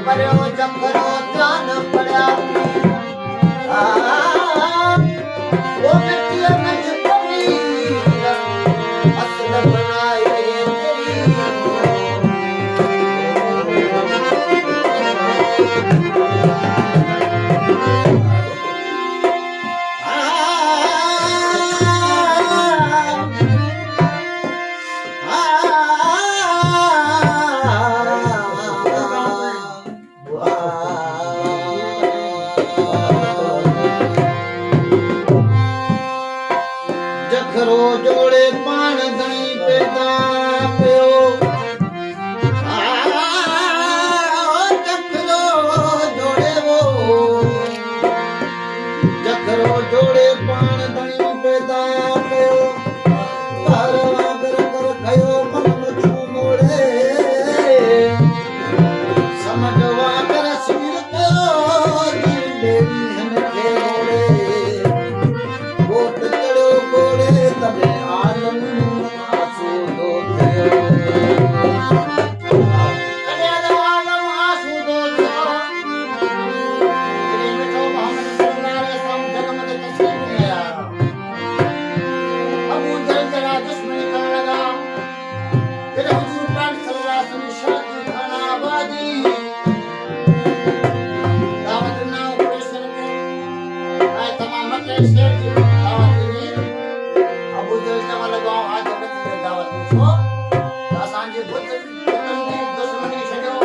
पर्यो जखरो जान पड़ा वो मिट्टी में छुपी असल बनाए ये जखरो जोड़े पान दई पेदा पियो जखरो जोड़े वो जखरो जोड़े पान दई पेदा पियो तार आगर कर गयो मन मुझू मोड़े समझवा कर सिर को दिले हन के मोड़े गोट चढ़ो गोड़े तबे आलम आंसू दो थयो कने आलम आंसू दो थयो तेरे मिठो मोहम्मद सल्लल्लाहु अलैहि वसल्लम जगमग तस्वीर में आया अबू जहल जरा दुश्मनी का लगा फिर हुजूर पाक सल्लल्लाहु अलैहि वसल्लम शादी खाना आबादी दावत ना ऑपरेशन के आए तमाम मक्के शहर की दावत दी अबू जहल चवा लगा आज जगत की दावत में छो असान जे बुत दुश्मनी छड्यो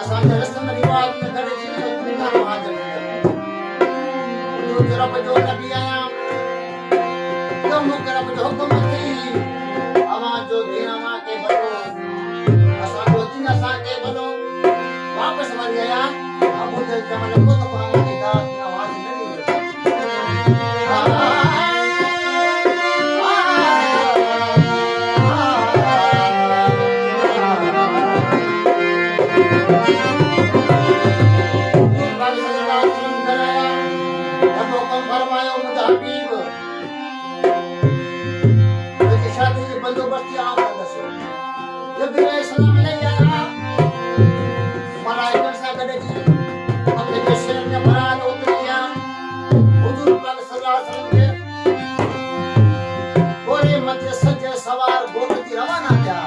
असान जे रस्म रिवाज में गड़े जी तो बिना हाजिर हुजूर रब जो नबी आया तो मुकरम जो हुक्म थी आवाज जो दिन आवा के बलो असान जो दिन असा के बलो वापस वर गया अबू जहल चवा लगा तो आवाज की दावत की आवाज नहीं सवार गोमती रवाना थिया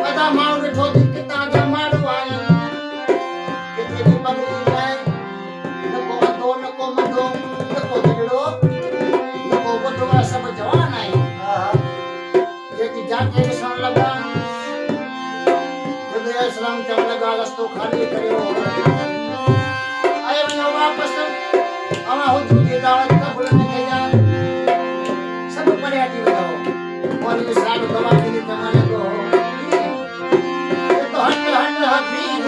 कदा माण्हू ॾिठो त किथां जा माण्हू आया किथे जी बदली लाइ न को वधो न को मंदो न को झगड़ो न को ॿुढो आहे सभु जवान आहिनि जेकी जाके ॾिसण लॻा जॾहिं इस्लाम चवण लॻा रस्तो ख़ाली करियो ऐं वञो वापसि अवां हुजूर जी दावत क़बूल न कया सब परे हटी वयो और ये साहब गवा के जमाने को ये तो हट हट हबीब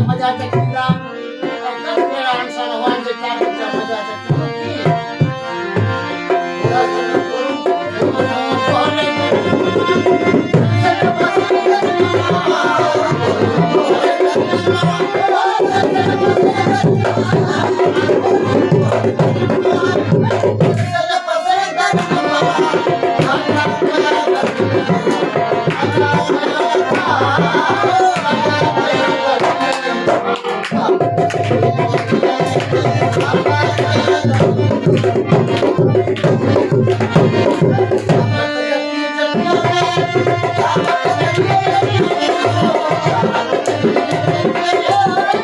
मजा चखीला कल केड़ा इंसान हुआ जे चार मजा चखी रे